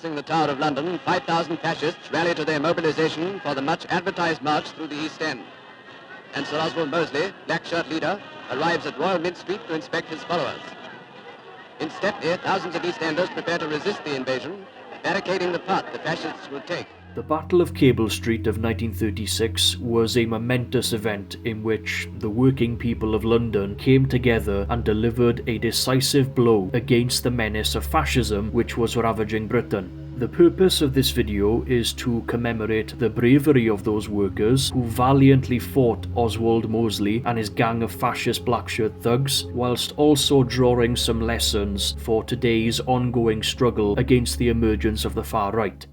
Passing the Tower of London, 5,000 fascists rally to their mobilization for the much advertised march through the East End. And Sir Oswald Mosley, black shirt leader, arrives at Royal Mint Street to inspect his followers. In Stepney, thousands of East Enders prepare to resist the invasion, barricading the path the fascists will take. The Battle of Cable Street of 1936 was a momentous event in which the working people of London came together and delivered a decisive blow against the menace of fascism which was ravaging Britain. The purpose of this video is to commemorate the bravery of those workers who valiantly fought Oswald Mosley and his gang of fascist black-shirt thugs, whilst also drawing some lessons for today's ongoing struggle against the emergence of the far right.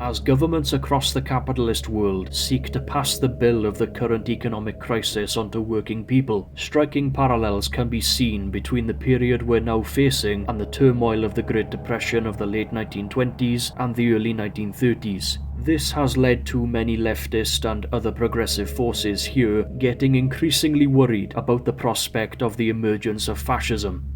As governments across the capitalist world seek to pass the bill of the current economic crisis onto working people, striking parallels can be seen between the period we're now facing and the turmoil of the Great Depression of the late 1920s and the early 1930s. This has led to many leftist and other progressive forces here getting increasingly worried about the prospect of the emergence of fascism.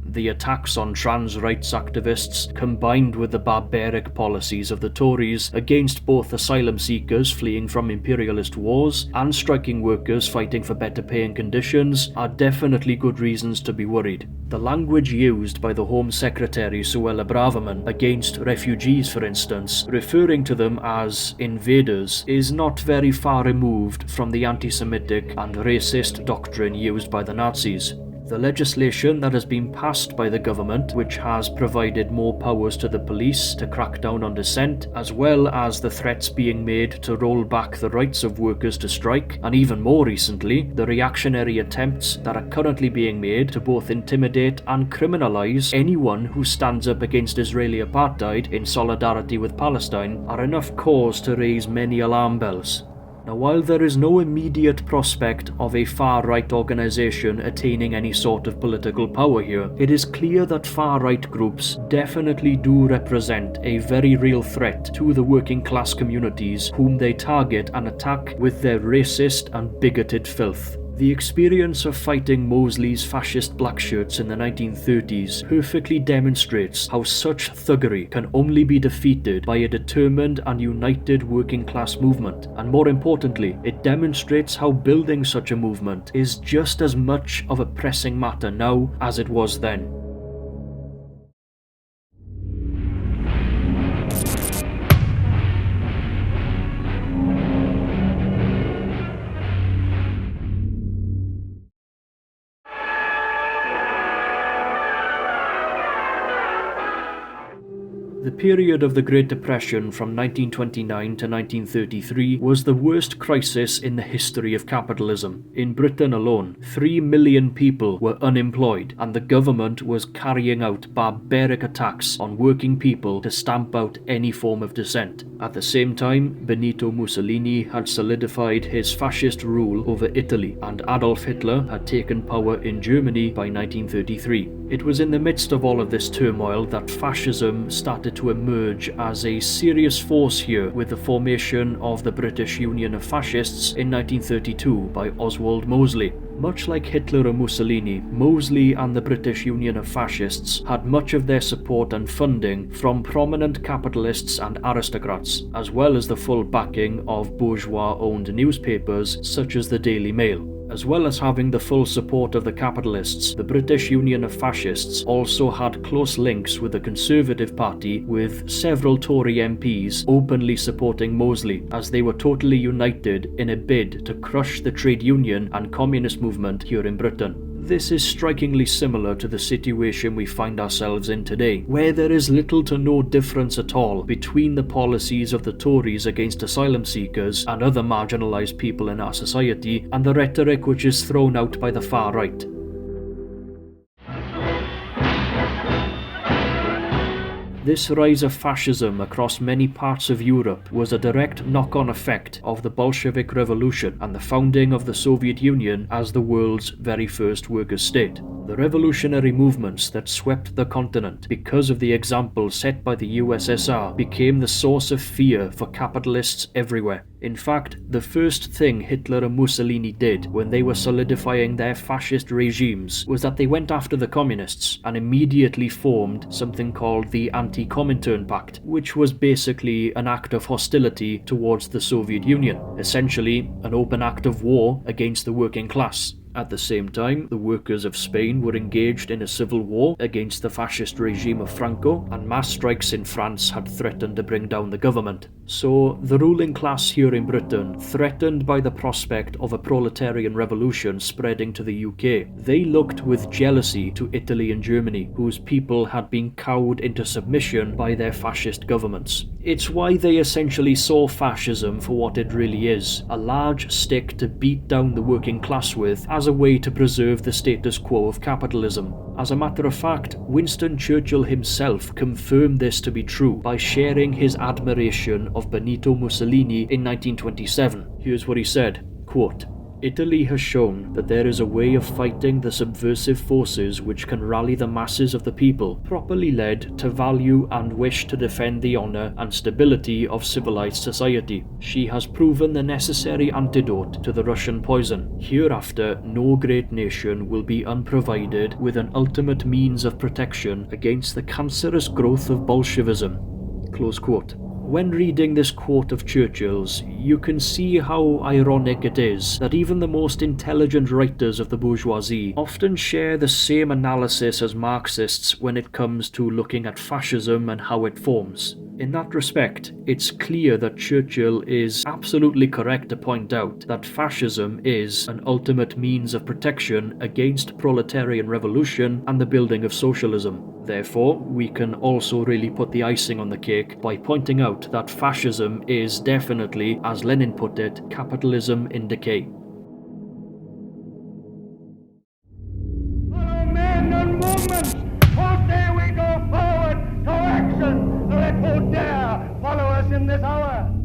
The attacks on trans rights activists, combined with the barbaric policies of the Tories against both asylum seekers fleeing from imperialist wars and striking workers fighting for better pay and conditions, are definitely good reasons to be worried. The language used by the Home Secretary Suella Braverman against refugees, for instance, referring to them as invaders, is not very far removed from the anti-Semitic and racist doctrine used by the Nazis. The legislation that has been passed by the government, which has provided more powers to the police to crack down on dissent, as well as the threats being made to roll back the rights of workers to strike, and even more recently, the reactionary attempts that are currently being made to both intimidate and criminalise anyone who stands up against Israeli apartheid in solidarity with Palestine, are enough cause to raise many alarm bells. Now, while there is no immediate prospect of a far-right organisation attaining any sort of political power here, it is clear that far-right groups definitely do represent a very real threat to the working class communities whom they target and attack with their racist and bigoted filth. The experience of fighting Mosley's fascist blackshirts in the 1930s perfectly demonstrates how such thuggery can only be defeated by a determined and united working class movement, and more importantly, it demonstrates how building such a movement is just as much of a pressing matter now as it was then. The period of the Great Depression from 1929 to 1933 was the worst crisis in the history of capitalism. In Britain alone, 3 million people were unemployed, and the government was carrying out barbaric attacks on working people to stamp out any form of dissent. At the same time, Benito Mussolini had solidified his fascist rule over Italy, and Adolf Hitler had taken power in Germany by 1933. It was in the midst of all of this turmoil that fascism started to emerge as a serious force here with the formation of the British Union of Fascists in 1932 by Oswald Mosley. Much like Hitler and Mussolini, Mosley and the British Union of Fascists had much of their support and funding from prominent capitalists and aristocrats, as well as the full backing of bourgeois-owned newspapers such as the Daily Mail. As well as having the full support of the capitalists, the British Union of Fascists also had close links with the Conservative Party, with several Tory MPs openly supporting Mosley, as they were totally united in a bid to crush the trade union and communist movement here in Britain. This is strikingly similar to the situation we find ourselves in today, where there is little to no difference at all between the policies of the Tories against asylum seekers and other marginalised people in our society and the rhetoric which is thrown out by the far right. This rise of fascism across many parts of Europe was a direct knock-on effect of the Bolshevik Revolution and the founding of the Soviet Union as the world's very first workers' state. The revolutionary movements that swept the continent because of the example set by the USSR became the source of fear for capitalists everywhere. In fact, the first thing Hitler and Mussolini did when they were solidifying their fascist regimes was that they went after the communists and immediately formed something called the Anti-Comintern Pact, which was basically an act of hostility towards the Soviet Union, essentially an open act of war against the working class. At the same time, the workers of Spain were engaged in a civil war against the fascist regime of Franco, and mass strikes in France had threatened to bring down the government. So, the ruling class here in Britain, threatened by the prospect of a proletarian revolution spreading to the UK, they looked with jealousy to Italy and Germany, whose people had been cowed into submission by their fascist governments. It's why they essentially saw fascism for what it really is, a large stick to beat down the working class with as a way to preserve the status quo of capitalism. As a matter of fact, Winston Churchill himself confirmed this to be true by sharing his admiration of Benito Mussolini in 1927. Here's what he said, quote, "Italy has shown that there is a way of fighting the subversive forces which can rally the masses of the people, properly led, to value and wish to defend the honour and stability of civilized society. She has proven the necessary antidote to the Russian poison. Hereafter, no great nation will be unprovided with an ultimate means of protection against the cancerous growth of Bolshevism." Close quote. When reading this quote of Churchill's, you can see how ironic it is that even the most intelligent writers of the bourgeoisie often share the same analysis as Marxists when it comes to looking at fascism and how it forms. In that respect, it's clear that Churchill is absolutely correct to point out that fascism is an ultimate means of protection against proletarian revolution and the building of socialism. Therefore, we can also really put the icing on the cake by pointing out that fascism is definitely, as Lenin put it, capitalism in decay. Follow men and movements, for dare we go forward to action, let who dare follow us in this hour.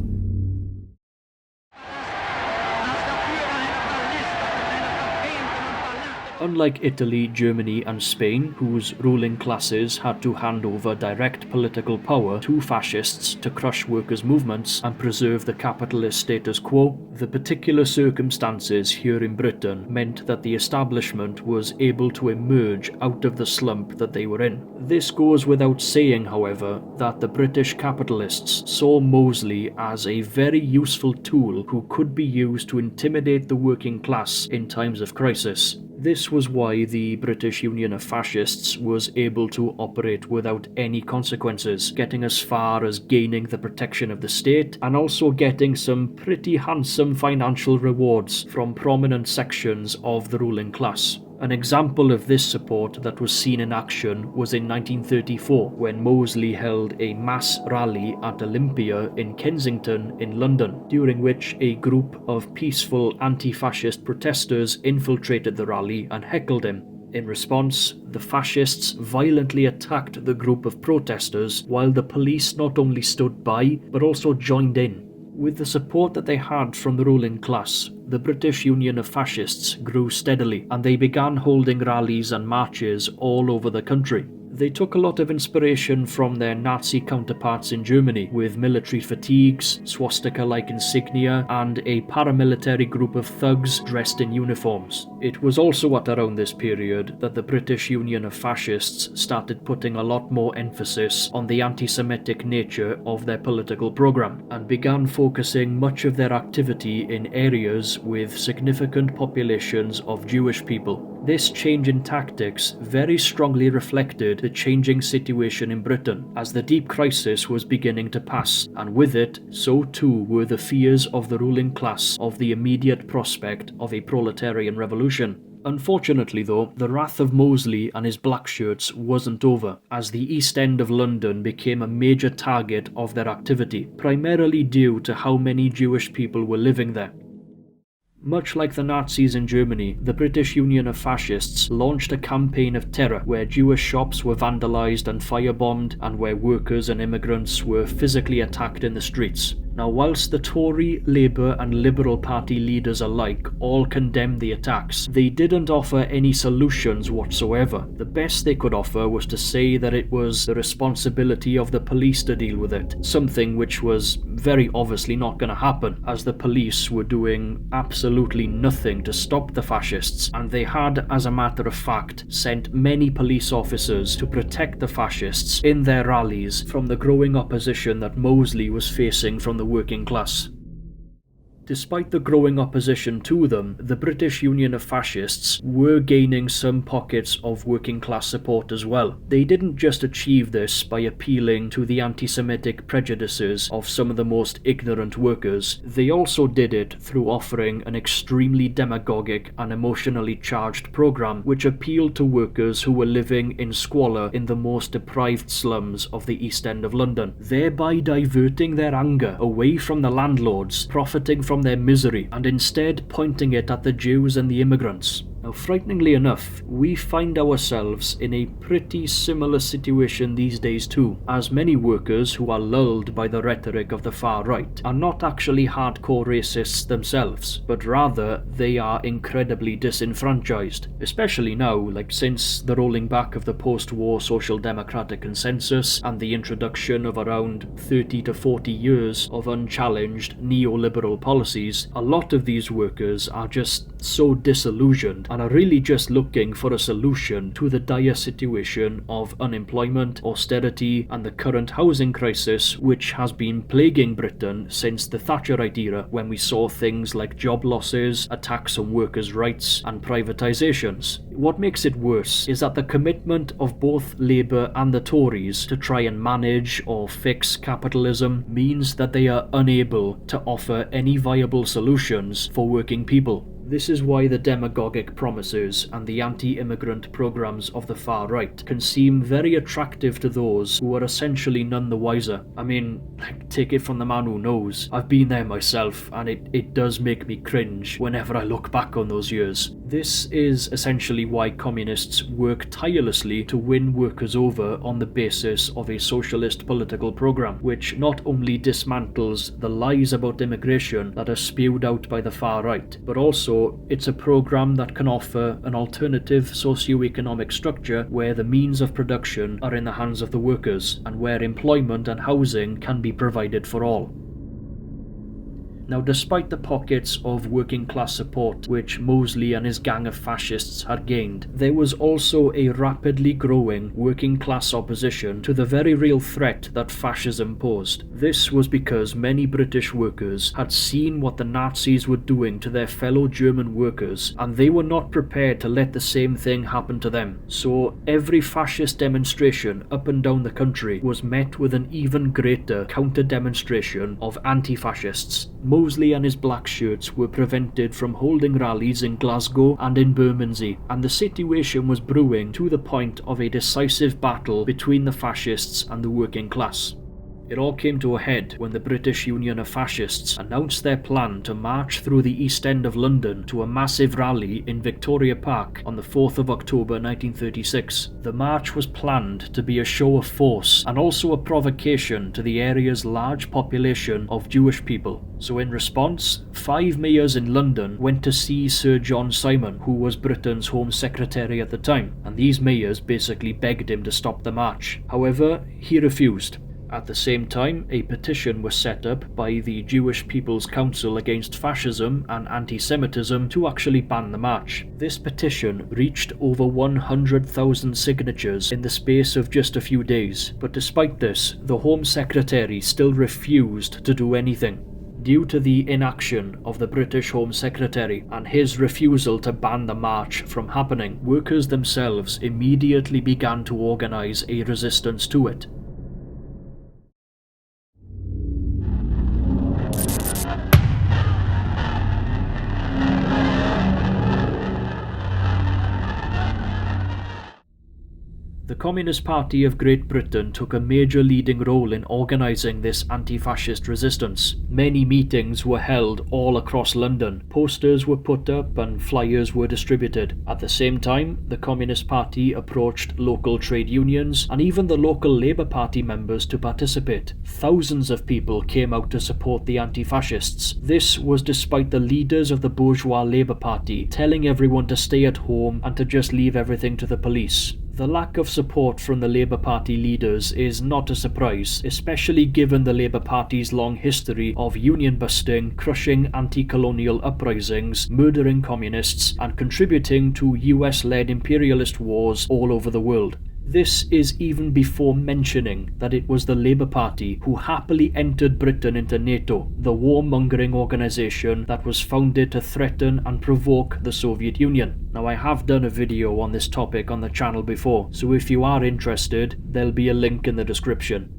Unlike Italy, Germany and Spain, whose ruling classes had to hand over direct political power to fascists to crush workers' movements and preserve the capitalist status quo, the particular circumstances here in Britain meant that the establishment was able to emerge out of the slump that they were in. This goes without saying, however, that the British capitalists saw Mosley as a very useful tool who could be used to intimidate the working class in times of crisis. This was why the British Union of Fascists was able to operate without any consequences, getting as far as gaining the protection of the state and also getting some pretty handsome financial rewards from prominent sections of the ruling class. An example of this support that was seen in action was in 1934, when Mosley held a mass rally at Olympia in Kensington in London, during which a group of peaceful anti-fascist protesters infiltrated the rally and heckled him. In response, the fascists violently attacked the group of protesters, while the police not only stood by, but also joined in. With the support that they had from the ruling class, the British Union of Fascists grew steadily, and they began holding rallies and marches all over the country. They took a lot of inspiration from their Nazi counterparts in Germany, with military fatigues, swastika-like insignia, and a paramilitary group of thugs dressed in uniforms. It was also at around this period that the British Union of Fascists started putting a lot more emphasis on the anti-Semitic nature of their political program, and began focusing much of their activity in areas with significant populations of Jewish people. This change in tactics very strongly reflected the changing situation in Britain, as the deep crisis was beginning to pass, and with it, so too were the fears of the ruling class of the immediate prospect of a proletarian revolution. Unfortunately though, the wrath of Mosley and his black shirts wasn't over, as the East End of London became a major target of their activity, primarily due to how many Jewish people were living there. Much like the Nazis in Germany, the British Union of Fascists launched a campaign of terror where Jewish shops were vandalised and firebombed, and where workers and immigrants were physically attacked in the streets. Now, whilst the Tory, Labour and Liberal Party leaders alike all condemned the attacks, they didn't offer any solutions whatsoever. The best they could offer was to say that it was the responsibility of the police to deal with it, something which was very obviously not going to happen, as the police were doing absolutely nothing to stop the fascists, and they had, as a matter of fact, sent many police officers to protect the fascists in their rallies from the growing opposition that Mosley was facing from the working class. Despite the growing opposition to them, the British Union of Fascists were gaining some pockets of working class support as well. They didn't just achieve this by appealing to the anti-Semitic prejudices of some of the most ignorant workers, they also did it through offering an extremely demagogic and emotionally charged programme which appealed to workers who were living in squalor in the most deprived slums of the East End of London, thereby diverting their anger away from the landlords, profiting from their misery, and instead pointing it at the Jews and the immigrants. Now, frighteningly enough, we find ourselves in a pretty similar situation these days too, as many workers who are lulled by the rhetoric of the far right are not actually hardcore racists themselves, but rather they are incredibly disenfranchised, especially now, since the rolling back of the post-war social democratic consensus and the introduction of around 30 to 40 years of unchallenged neoliberal policies. A lot of these workers are just so disillusioned and are really just looking for a solution to the dire situation of unemployment, austerity and the current housing crisis which has been plaguing Britain since the Thatcherite era, when we saw things like job losses, attacks on workers' rights and privatisations. What makes it worse is that the commitment of both Labour and the Tories to try and manage or fix capitalism means that they are unable to offer any viable solutions for working people. This is why the demagogic promises and the anti-immigrant programs of the far right can seem very attractive to those who are essentially none the wiser. I mean, take it from the man who knows. I've been there myself, and it does make me cringe whenever I look back on those years. This is essentially why communists work tirelessly to win workers over on the basis of a socialist political program, which not only dismantles the lies about immigration that are spewed out by the far right, but also it's a program that can offer an alternative socio-economic structure where the means of production are in the hands of the workers, and where employment and housing can be provided for all. Now, despite the pockets of working class support which Mosley and his gang of fascists had gained, there was also a rapidly growing working class opposition to the very real threat that fascism posed. This was because many British workers had seen what the Nazis were doing to their fellow German workers, and they were not prepared to let the same thing happen to them. So every fascist demonstration up and down the country was met with an even greater counter-demonstration of anti-fascists. Mosley and his black shirts were prevented from holding rallies in Glasgow and in Bermondsey, and the situation was brewing to the point of a decisive battle between the fascists and the working class. It all came to a head when the British Union of Fascists announced their plan to march through the East End of London to a massive rally in Victoria Park on the 4th of October 1936. The march was planned to be a show of force and also a provocation to the area's large population of Jewish people. So in response, 5 mayors in London went to see Sir John Simon, who was Britain's Home Secretary at the time, and these mayors basically begged him to stop the march. However, he refused. At the same time, a petition was set up by the Jewish People's Council Against Fascism and Anti-Semitism to actually ban the march. This petition reached over 100,000 signatures in the space of just a few days, but despite this, the Home Secretary still refused to do anything. Due to the inaction of the British Home Secretary and his refusal to ban the march from happening, workers themselves immediately began to organise a resistance to it. The Communist Party of Great Britain took a major leading role in organising this anti-fascist resistance. Many meetings were held all across London, posters were put up and flyers were distributed. At the same time, the Communist Party approached local trade unions and even the local Labour Party members to participate. Thousands of people came out to support the anti-fascists. This was despite the leaders of the bourgeois Labour Party telling everyone to stay at home and to just leave everything to the police. The lack of support from the Labour Party leaders is not a surprise, especially given the Labour Party's long history of union busting, crushing anti-colonial uprisings, murdering communists, and contributing to US-led imperialist wars all over the world. This is even before mentioning that it was the Labour Party who happily entered Britain into NATO, the warmongering organisation that was founded to threaten and provoke the Soviet Union. Now, I have done a video on this topic on the channel before, so if you are interested, there'll be a link in the description.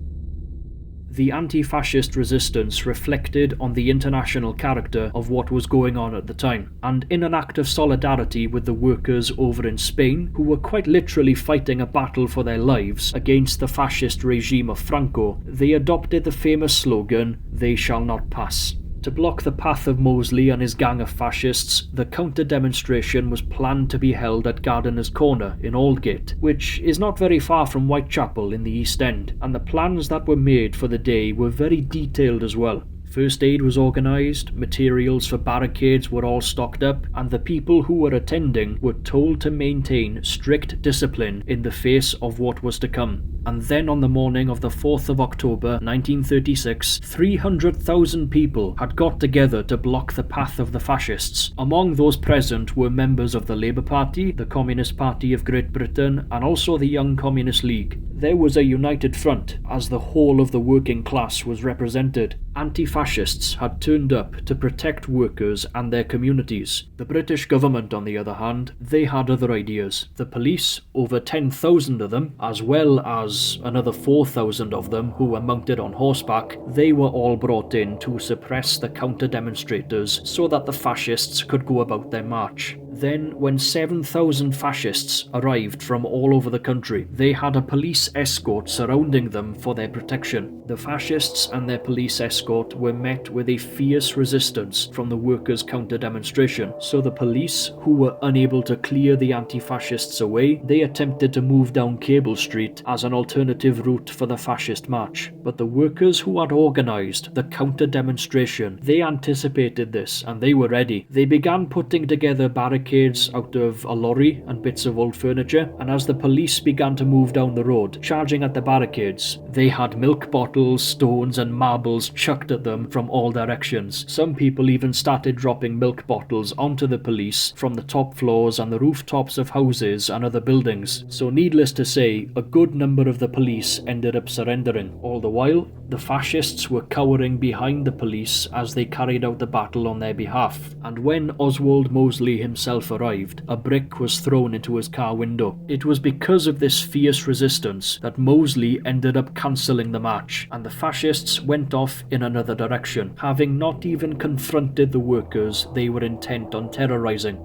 The anti-fascist resistance reflected on the international character of what was going on at the time, and in an act of solidarity with the workers over in Spain, who were quite literally fighting a battle for their lives against the fascist regime of Franco, they adopted the famous slogan, "They shall not pass." To block the path of Mosley and his gang of fascists, the counter-demonstration was planned to be held at Gardiner's Corner in Aldgate, which is not very far from Whitechapel in the East End, and the plans that were made for the day were very detailed as well. First aid was organised, materials for barricades were all stocked up, and the people who were attending were told to maintain strict discipline in the face of what was to come. And then on the morning of the 4th of October 1936, 300,000 people had got together to block the path of the fascists. Among those present were members of the Labour Party, the Communist Party of Great Britain, and also the Young Communist League. There was a united front, as the whole of the working class was represented. Anti-fascists had turned up to protect workers and their communities. The British government, on the other hand, they had other ideas. The police, over 10,000 of them, as well as another 4,000 of them who were mounted on horseback, they were all brought in to suppress the counter-demonstrators so that the fascists could go about their march. Then, when 7,000 fascists arrived from all over the country, they had a police escort surrounding them for their protection. The fascists and their police escort were met with a fierce resistance from the workers' counter-demonstration, so the police, who were unable to clear the anti-fascists away, they attempted to move down Cable Street as an alternative route for the fascist march. But the workers who had organised the counter-demonstration, they anticipated this and they were ready. They began putting together barricades out of a lorry and bits of old furniture, and as the police began to move down the road, charging at the barricades, they had milk bottles, stones and marbles chucked at them from all directions. Some people even started dropping milk bottles onto the police from the top floors and the rooftops of houses and other buildings. So needless to say, a good number of the police ended up surrendering. All the while, the fascists were cowering behind the police as they carried out the battle on their behalf, and when Oswald Mosley himself arrived, a brick was thrown into his car window. It was because of this fierce resistance that Mosley ended up cancelling the march, and the fascists went off in another direction, having not even confronted the workers they were intent on terrorising.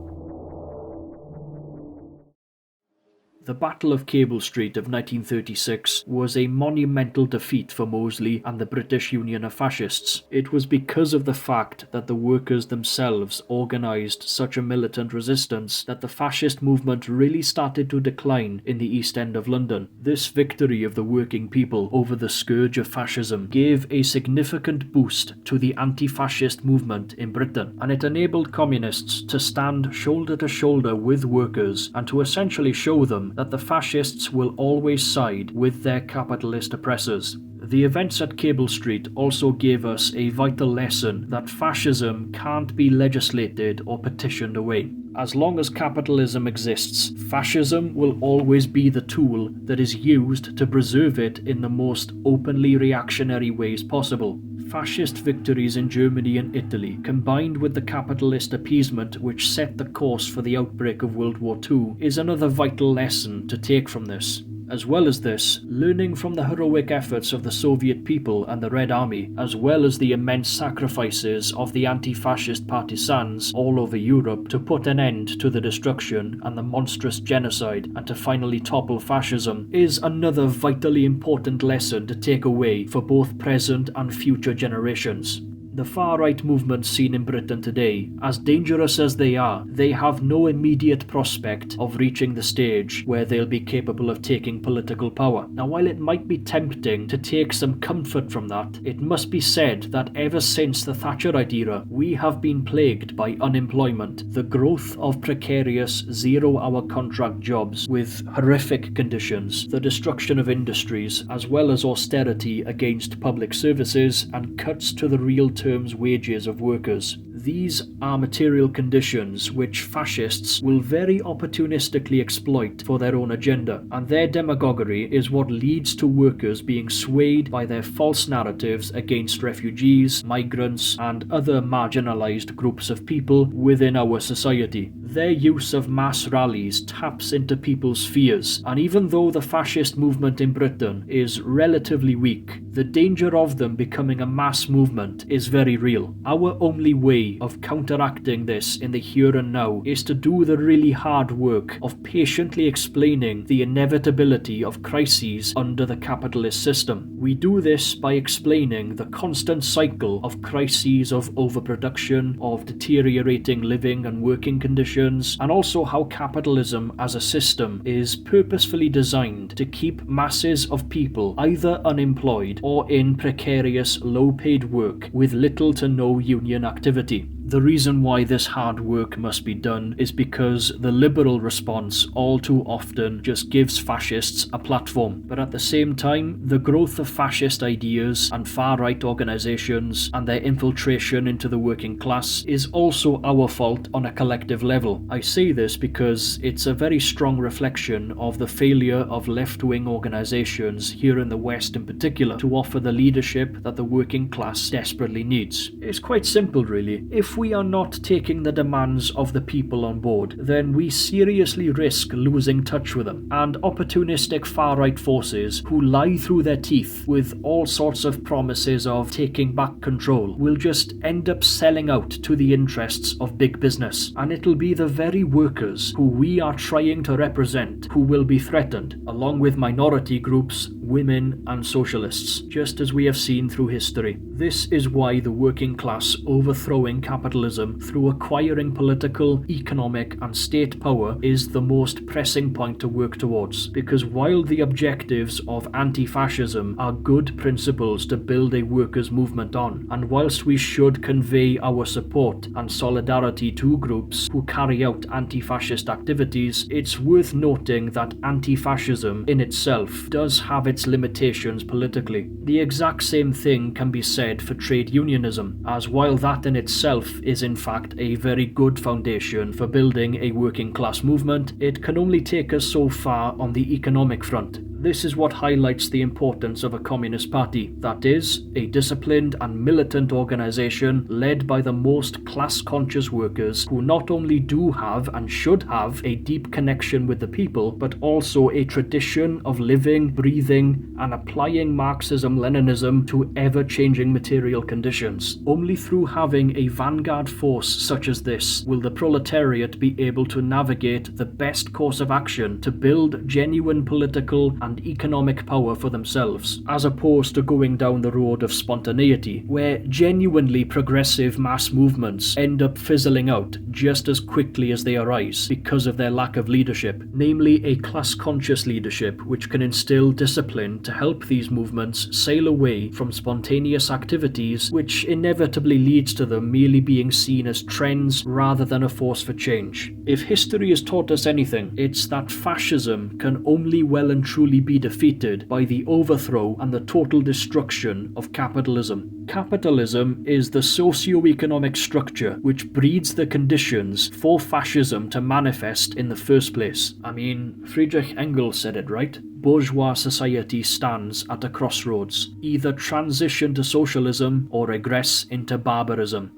The Battle of Cable Street of 1936 was a monumental defeat for Mosley and the British Union of Fascists. It was because of the fact that the workers themselves organised such a militant resistance that the fascist movement really started to decline in the East End of London. This victory of the working people over the scourge of fascism gave a significant boost to the anti-fascist movement in Britain, and it enabled communists to stand shoulder to shoulder with workers and to essentially show them that the fascists will always side with their capitalist oppressors. The events at Cable Street also gave us a vital lesson that fascism can't be legislated or petitioned away. As long as capitalism exists, fascism will always be the tool that is used to preserve it in the most openly reactionary ways possible. Fascist victories in Germany and Italy, combined with the capitalist appeasement which set the course for the outbreak of World War II, is another vital lesson to take from this. As well as this, learning from the heroic efforts of the Soviet people and the Red Army, as well as the immense sacrifices of the anti-fascist partisans all over Europe to put an end to the destruction and the monstrous genocide and to finally topple fascism, is another vitally important lesson to take away for both present and future generations. The far-right movements seen in Britain today, as dangerous as they are, they have no immediate prospect of reaching the stage where they'll be capable of taking political power. Now, while it might be tempting to take some comfort from that, it must be said that ever since the Thatcherite era, we have been plagued by unemployment, the growth of precarious zero-hour contract jobs with horrific conditions, the destruction of industries, as well as austerity against public services and cuts to the real terms wages of workers. These are material conditions which fascists will very opportunistically exploit for their own agenda, and their demagoguery is what leads to workers being swayed by their false narratives against refugees, migrants, and other marginalised groups of people within our society. Their use of mass rallies taps into people's fears, and even though the fascist movement in Britain is relatively weak, the danger of them becoming a mass movement is very real. Our only way of counteracting this in the here and now is to do the really hard work of patiently explaining the inevitability of crises under the capitalist system. We do this by explaining the constant cycle of crises of overproduction, of deteriorating living and working conditions, and also how capitalism as a system is purposefully designed to keep masses of people either unemployed or in precarious, low-paid work with little to no union activity. The reason why this hard work must be done is because the liberal response all too often just gives fascists a platform. But at the same time, the growth of fascist ideas and far-right organisations and their infiltration into the working class is also our fault on a collective level. I say this because it's a very strong reflection of the failure of left-wing organisations here in the West in particular to offer the leadership that the working class desperately needs. It's quite simple really. If we are not taking the demands of the people on board, then we seriously risk losing touch with them, and opportunistic far-right forces who lie through their teeth with all sorts of promises of taking back control will just end up selling out to the interests of big business, and it'll be the very workers who we are trying to represent who will be threatened, along with minority groups, women and socialists, just as we have seen through history. This is why the working class overthrowing capitalism through acquiring political, economic and state power is the most pressing point to work towards, because while the objectives of anti-fascism are good principles to build a workers' movement on, and whilst we should convey our support and solidarity to groups who carry out anti-fascist activities, it's worth noting that anti-fascism in itself does have its limitations politically. The exact same thing can be said for trade unionism, as while that in itself is in fact a very good foundation for building a working class movement, it can only take us so far on the economic front. This is what highlights the importance of a communist party, that is, a disciplined and militant organisation led by the most class-conscious workers who not only do have and should have a deep connection with the people, but also a tradition of living, breathing and applying Marxism-Leninism to ever-changing material conditions. Only through having a vanguard force such as this will the proletariat be able to navigate the best course of action to build genuine political and economic power for themselves, as opposed to going down the road of spontaneity, where genuinely progressive mass movements end up fizzling out just as quickly as they arise because of their lack of leadership, namely a class-conscious leadership which can instill discipline to help these movements sail away from spontaneous activities which inevitably leads to them merely being seen as trends rather than a force for change. If history has taught us anything, it's that fascism can only well and truly be defeated by the overthrow and the total destruction of capitalism. Capitalism is the socio-economic structure which breeds the conditions for fascism to manifest in the first place. I mean, Friedrich Engels said it right. Bourgeois society stands at a crossroads, either transition to socialism or regress into barbarism.